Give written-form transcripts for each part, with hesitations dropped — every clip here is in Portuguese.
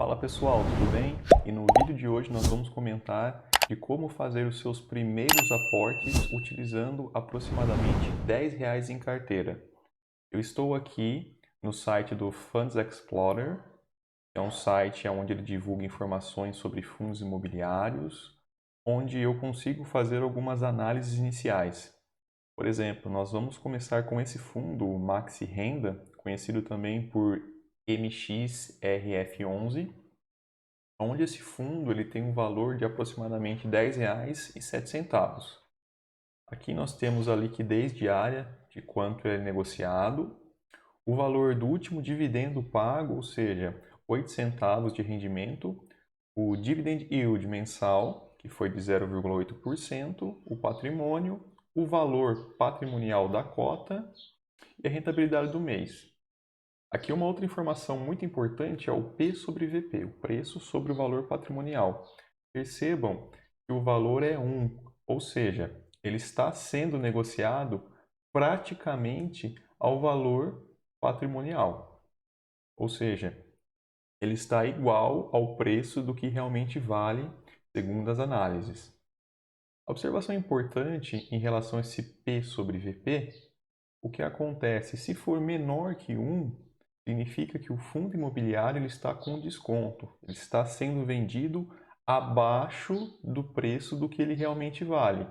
Fala pessoal, tudo bem? E no vídeo de hoje nós vamos comentar de como fazer os seus primeiros aportes utilizando aproximadamente R$ 10 em carteira. Eu estou aqui no site do Funds Explorer, que é um site onde ele divulga informações sobre fundos imobiliários, onde eu consigo fazer algumas análises iniciais. Por exemplo, nós vamos começar com esse fundo, o Maxi Renda, conhecido também por MXRF11, onde esse fundo ele tem um valor de aproximadamente R$ 10,07. Aqui nós temos a liquidez diária de quanto é negociado, o valor do último dividendo pago, ou seja, 8 centavos de rendimento, o dividend yield mensal, que foi de 0,8%, o patrimônio, o valor patrimonial da cota e a rentabilidade do mês. Aqui uma outra informação muito importante é o P sobre VP, o preço sobre o valor patrimonial. Percebam que o valor é 1, ou seja, ele está sendo negociado praticamente ao valor patrimonial. Ou seja, ele está igual ao preço do que realmente vale, segundo as análises. A observação importante em relação a esse P sobre VP, o que acontece se for menor que 1, significa que o fundo imobiliário ele está com desconto, ele está sendo vendido abaixo do preço do que ele realmente vale.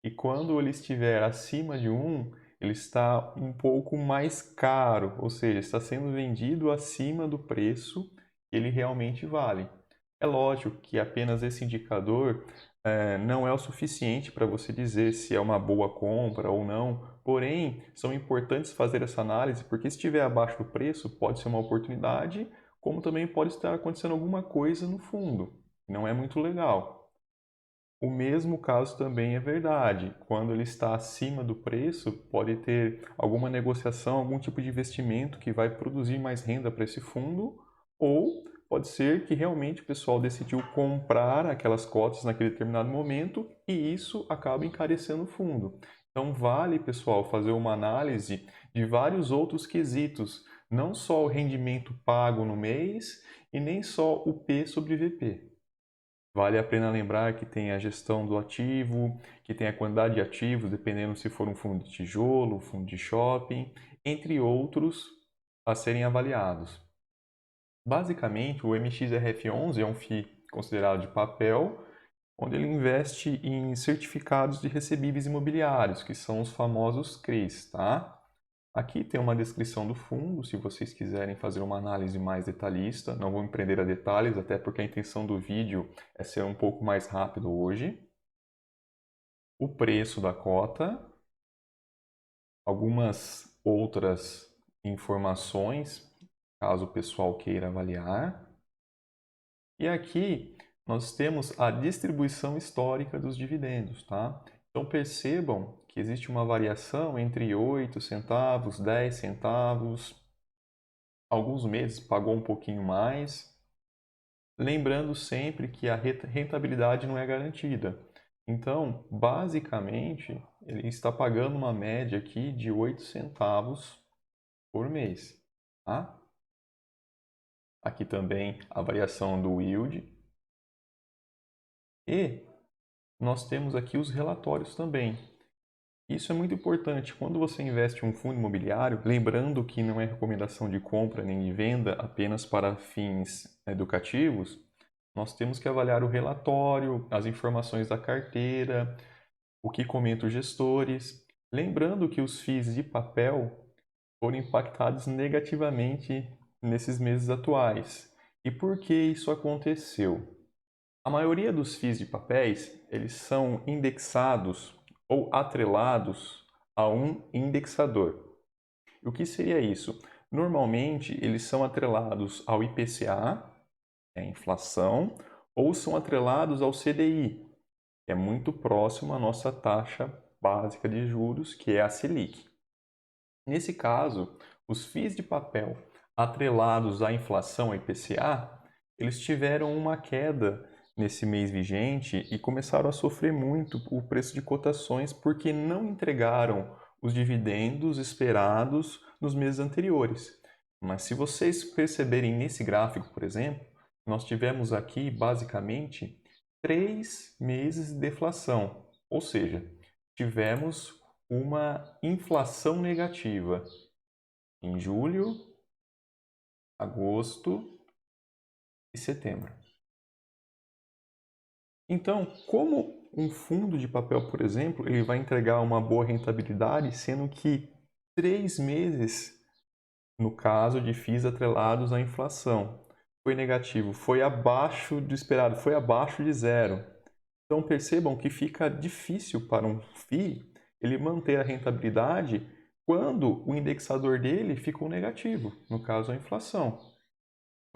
E quando ele estiver acima de 1, ele está um pouco mais caro, ou seja, está sendo vendido acima do preço que ele realmente vale. É lógico que apenas esse indicador não é o suficiente para você dizer se é uma boa compra ou não, porém, são importantes fazer essa análise, porque se estiver abaixo do preço, pode ser uma oportunidade, como também pode estar acontecendo alguma coisa no fundo, que não é muito legal. O mesmo caso também é verdade. Quando ele está acima do preço, pode ter alguma negociação, algum tipo de investimento que vai produzir mais renda para esse fundo, ou pode ser que realmente o pessoal decidiu comprar aquelas cotas naquele determinado momento e isso acaba encarecendo o fundo. Então vale, pessoal, fazer uma análise de vários outros quesitos, não só o rendimento pago no mês e nem só o P sobre VP. Vale a pena lembrar que tem a gestão do ativo, que tem a quantidade de ativos, dependendo se for um fundo de tijolo, um fundo de shopping, entre outros a serem avaliados. Basicamente, o MXRF11 é um FII considerado de papel, onde ele investe em certificados de recebíveis imobiliários, que são os famosos CRIs, tá? Aqui tem uma descrição do fundo, se vocês quiserem fazer uma análise mais detalhista. Não vou me prender a detalhes, até porque a intenção do vídeo é ser um pouco mais rápido hoje. O preço da cota, algumas outras informações, caso o pessoal queira avaliar. E aqui nós temos a distribuição histórica dos dividendos, tá? Então percebam que existe uma variação entre 8 centavos, 10 centavos, alguns meses pagou um pouquinho mais, lembrando sempre que a rentabilidade não é garantida. Então, basicamente, ele está pagando uma média aqui de 8 centavos por mês. Tá? Aqui também a variação do yield. E nós temos aqui os relatórios também. Isso é muito importante. Quando você investe em um fundo imobiliário, lembrando que não é recomendação de compra nem de venda apenas para fins educativos, nós temos que avaliar o relatório, as informações da carteira, o que comentam os gestores. Lembrando que os FIIs de papel foram impactados negativamente nesses meses atuais. E por que isso aconteceu? A maioria dos FIIs de papéis, eles são indexados ou atrelados a um indexador. E o que seria isso? Normalmente, eles são atrelados ao IPCA, que é a inflação, ou são atrelados ao CDI, que é muito próximo à nossa taxa básica de juros, que é a Selic. Nesse caso, os FIIs de papel atrelados à inflação IPCA, eles tiveram uma queda nesse mês vigente e começaram a sofrer muito o preço de cotações porque não entregaram os dividendos esperados nos meses anteriores. Mas se vocês perceberem nesse gráfico, por exemplo, nós tivemos aqui, basicamente, 3 meses de deflação, ou seja, tivemos uma inflação negativa em julho, agosto e setembro. Então, como um fundo de papel, por exemplo, ele vai entregar uma boa rentabilidade, sendo que 3 meses, no caso de FIIs atrelados à inflação, foi negativo, foi abaixo do esperado, foi abaixo de zero. Então percebam que fica difícil para um FII ele manter a rentabilidade quando o indexador dele ficou negativo, no caso a inflação.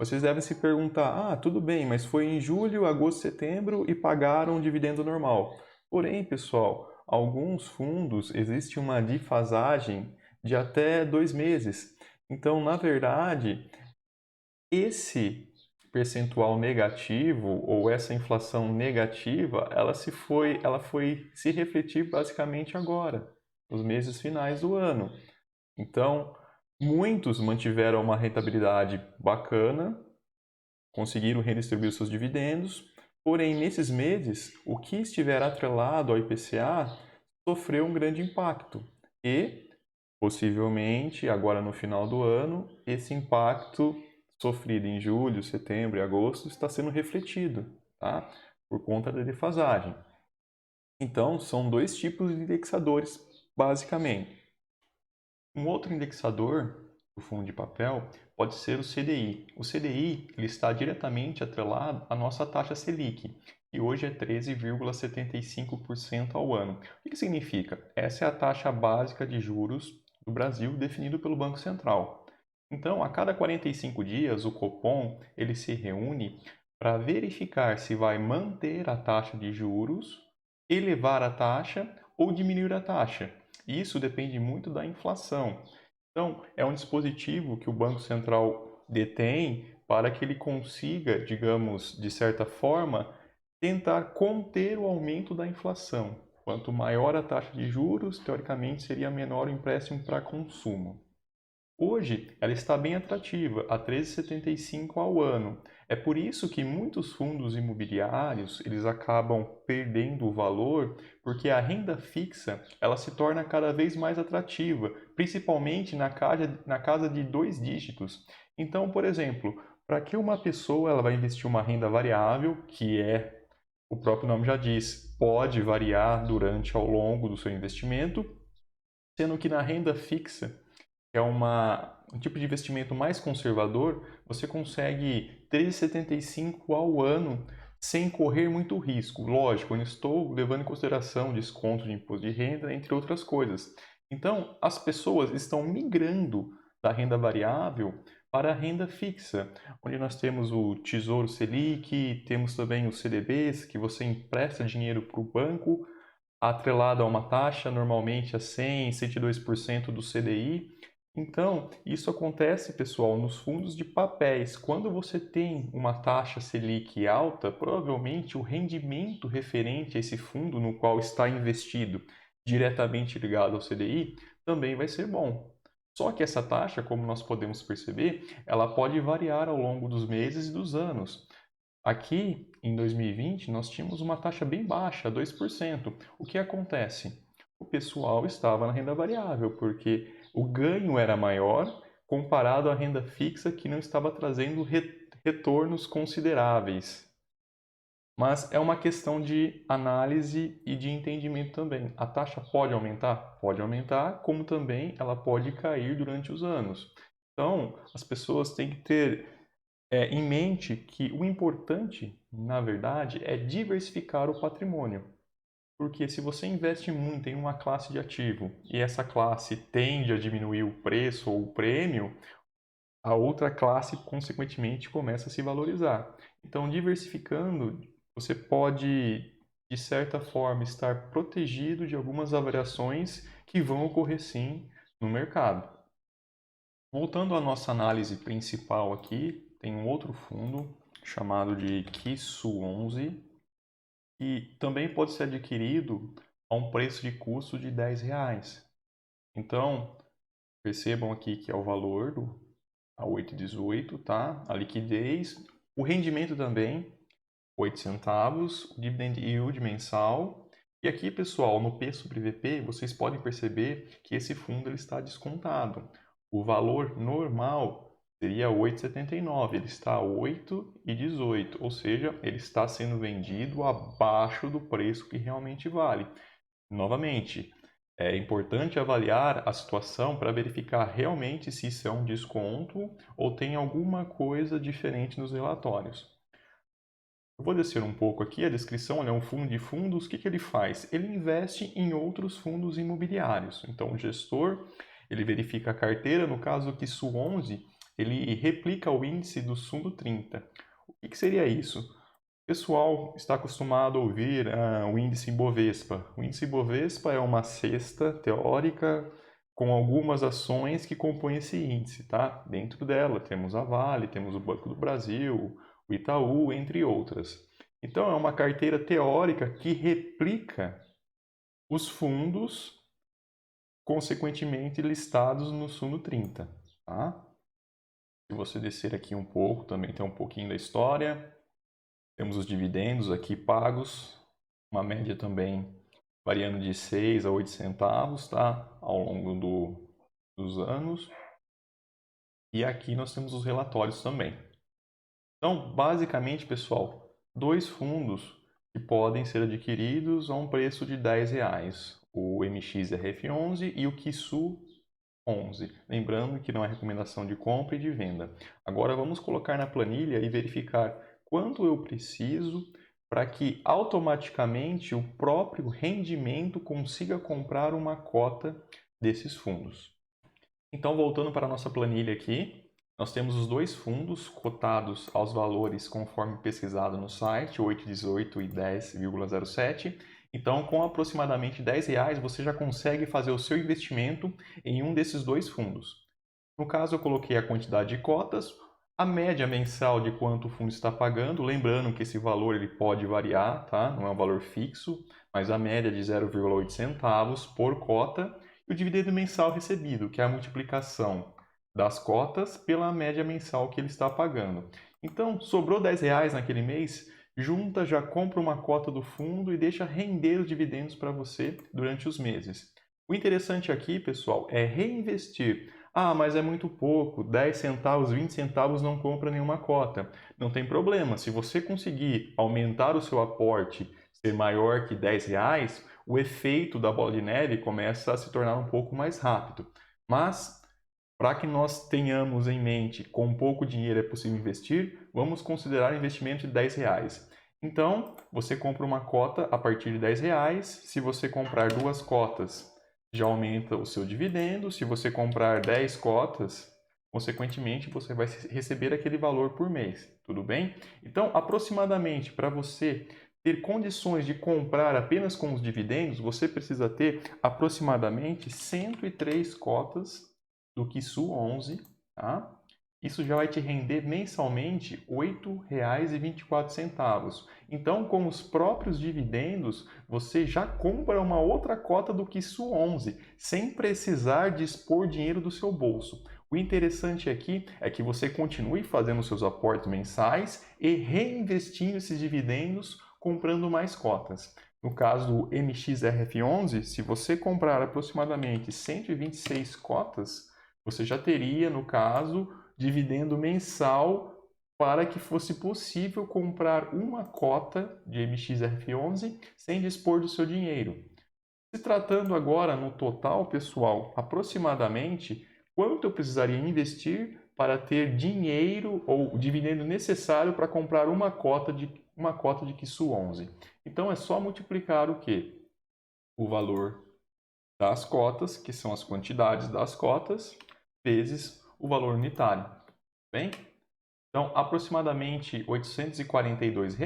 Vocês devem se perguntar, tudo bem, mas foi em julho, agosto, setembro e pagaram um dividendo normal. Porém, pessoal, alguns fundos existe uma defasagem de até 2 meses. Então, na verdade, esse percentual negativo ou essa inflação negativa, ela foi se refletir basicamente agora, nos meses finais do ano. Então, muitos mantiveram uma rentabilidade bacana, conseguiram redistribuir seus dividendos, porém, nesses meses, o que estiver atrelado ao IPCA sofreu um grande impacto e, possivelmente, agora no final do ano, esse impacto sofrido em julho, setembro e agosto está sendo refletido, tá? Por conta da defasagem. Então, são 2 tipos de indexadores, basicamente. Um outro indexador do fundo de papel pode ser o CDI. O CDI ele está diretamente atrelado à nossa taxa Selic, que hoje é 13,75% ao ano. O que significa? Essa é a taxa básica de juros do Brasil definida pelo Banco Central. Então, a cada 45 dias, o Copom ele se reúne para verificar se vai manter a taxa de juros, elevar a taxa ou diminuir a taxa. Isso depende muito da inflação. Então, é um dispositivo que o Banco Central detém para que ele consiga, digamos, de certa forma, tentar conter o aumento da inflação. Quanto maior a taxa de juros, teoricamente seria menor o empréstimo para consumo. Hoje, ela está bem atrativa, a 13,75 ao ano. É por isso que muitos fundos imobiliários, eles acabam perdendo o valor, porque a renda fixa, ela se torna cada vez mais atrativa, principalmente na casa de 2 dígitos. Então, por exemplo, para que uma pessoa ela vai investir uma renda variável, que é, o próprio nome já diz, pode variar durante ao longo do seu investimento, sendo que na renda fixa que é um tipo de investimento mais conservador, você consegue 3,75 ao ano sem correr muito risco. Lógico, eu não estou levando em consideração desconto de imposto de renda, entre outras coisas. Então, as pessoas estão migrando da renda variável para a renda fixa, onde nós temos o Tesouro Selic, temos também os CDBs, que você empresta dinheiro para o banco, atrelado a uma taxa, normalmente a 100, 102% do CDI. Então, isso acontece, pessoal, nos fundos de papéis. Quando você tem uma taxa Selic alta, provavelmente o rendimento referente a esse fundo no qual está investido, diretamente ligado ao CDI, também vai ser bom. Só que essa taxa, como nós podemos perceber, ela pode variar ao longo dos meses e dos anos. Aqui, em 2020, nós tínhamos uma taxa bem baixa, 2%. O que acontece? O pessoal estava na renda variável, porque o ganho era maior comparado à renda fixa que não estava trazendo retornos consideráveis. Mas é uma questão de análise e de entendimento também. A taxa pode aumentar? Pode aumentar, como também ela pode cair durante os anos. Então, as pessoas têm que ter em mente que o importante, na verdade, é diversificar o patrimônio. Porque se você investe muito em uma classe de ativo e essa classe tende a diminuir o preço ou o prêmio, a outra classe, consequentemente, começa a se valorizar. Então, diversificando, você pode, de certa forma, estar protegido de algumas variações que vão ocorrer sim no mercado. Voltando à nossa análise principal aqui, tem um outro fundo chamado de Kisu 11, que também pode ser adquirido a um preço de custo de R$ 10. Então, percebam aqui que é o valor a 8,18, tá? A liquidez, O rendimento também, 8 centavos, o dividend yield mensal. E aqui, pessoal, no P sobre VP, vocês podem perceber que esse fundo ele está descontado. O valor normal seria 8,79, ele está 8,18, ou seja, ele está sendo vendido abaixo do preço que realmente vale. Novamente, é importante avaliar a situação para verificar realmente se isso é um desconto ou tem alguma coisa diferente nos relatórios. Eu vou descer um pouco aqui a descrição, ele é um fundo de fundos, o que ele faz? Ele investe em outros fundos imobiliários. Então, o gestor, ele verifica a carteira, no caso do KISU 11, ele replica o índice do Sundo 30. O que seria isso? O pessoal está acostumado a ouvir o índice Ibovespa. O índice Ibovespa é uma cesta teórica com algumas ações que compõem esse índice, tá? Dentro dela temos a Vale, temos o Banco do Brasil, o Itaú, entre outras. Então é uma carteira teórica que replica os fundos consequentemente listados no Suno 30, tá? Se você descer aqui um pouco, também tem um pouquinho da história. Temos os dividendos aqui pagos, uma média também variando de 6 a 8 centavos, tá? Ao longo dos anos. E aqui nós temos os relatórios também. Então, basicamente, pessoal, dois fundos que podem ser adquiridos a um preço de R$10, o MXRF11 e o KISU 11. Lembrando que não é recomendação de compra e de venda. Agora vamos colocar na planilha e verificar quanto eu preciso para que automaticamente o próprio rendimento consiga comprar uma cota desses fundos. Então, voltando para a nossa planilha aqui, nós temos os dois fundos cotados aos valores conforme pesquisado no site, 8,18 e 10,07. Então, com aproximadamente R$10, você já consegue fazer o seu investimento em um desses dois fundos. No caso, eu coloquei a quantidade de cotas, a média mensal de quanto o fundo está pagando, lembrando que esse valor ele pode variar, tá? Não é um valor fixo, mas a média de 0,8 centavos por cota, e o dividendo mensal recebido, que é a multiplicação das cotas pela média mensal que ele está pagando. Então, sobrou R$10 naquele mês, junta, já compra uma cota do fundo e deixa render os dividendos para você durante os meses. O interessante aqui, pessoal, é reinvestir. Ah, mas é muito pouco, 10 centavos, 20 centavos não compra nenhuma cota. Não tem problema, se você conseguir aumentar o seu aporte, ser maior que R$10, o efeito da bola de neve começa a se tornar um pouco mais rápido. Mas, para que nós tenhamos em mente com pouco dinheiro é possível investir, vamos considerar investimento de R$10. Então, você compra uma cota a partir de R$10. Se você comprar duas cotas, já aumenta o seu dividendo. Se você comprar 10 cotas, consequentemente, você vai receber aquele valor por mês. Tudo bem? Então, aproximadamente, para você ter condições de comprar apenas com os dividendos, você precisa ter aproximadamente 103 cotas do KISU 11, tá? Isso já vai te render mensalmente R$ 8,24. Então, com os próprios dividendos, você já compra uma outra cota do KISU 11, sem precisar dispor dinheiro do seu bolso. O interessante aqui é que você continue fazendo seus aportes mensais e reinvestindo esses dividendos comprando mais cotas. No caso do MXRF11, se você comprar aproximadamente 126 cotas, você já teria, no caso, dividendo mensal para que fosse possível comprar uma cota de MXRF11 sem dispor do seu dinheiro. Se tratando agora no total, pessoal, aproximadamente quanto eu precisaria investir para ter dinheiro ou o dividendo necessário para comprar uma cota de KISU 11. Então é só multiplicar o quê? O valor das cotas, que são as quantidades das cotas, vezes o valor unitário. Bem? Então, aproximadamente R$ 842.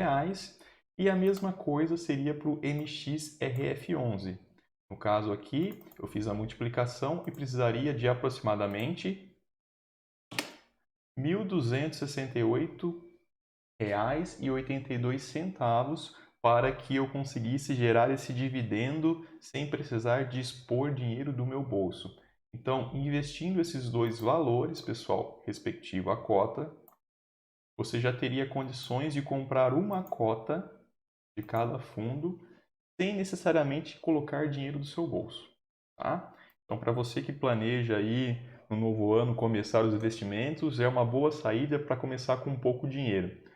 E a mesma coisa seria para o MXRF11. No caso aqui, eu fiz a multiplicação e precisaria de aproximadamente R$ 1.268,82 para que eu conseguisse gerar esse dividendo sem precisar dispor dinheiro do meu bolso. Então, investindo esses dois valores, pessoal, respectivo à cota, você já teria condições de comprar uma cota de cada fundo sem necessariamente colocar dinheiro do seu bolso, tá? Então, para você que planeja aí no novo ano começar os investimentos, é uma boa saída para começar com pouco dinheiro.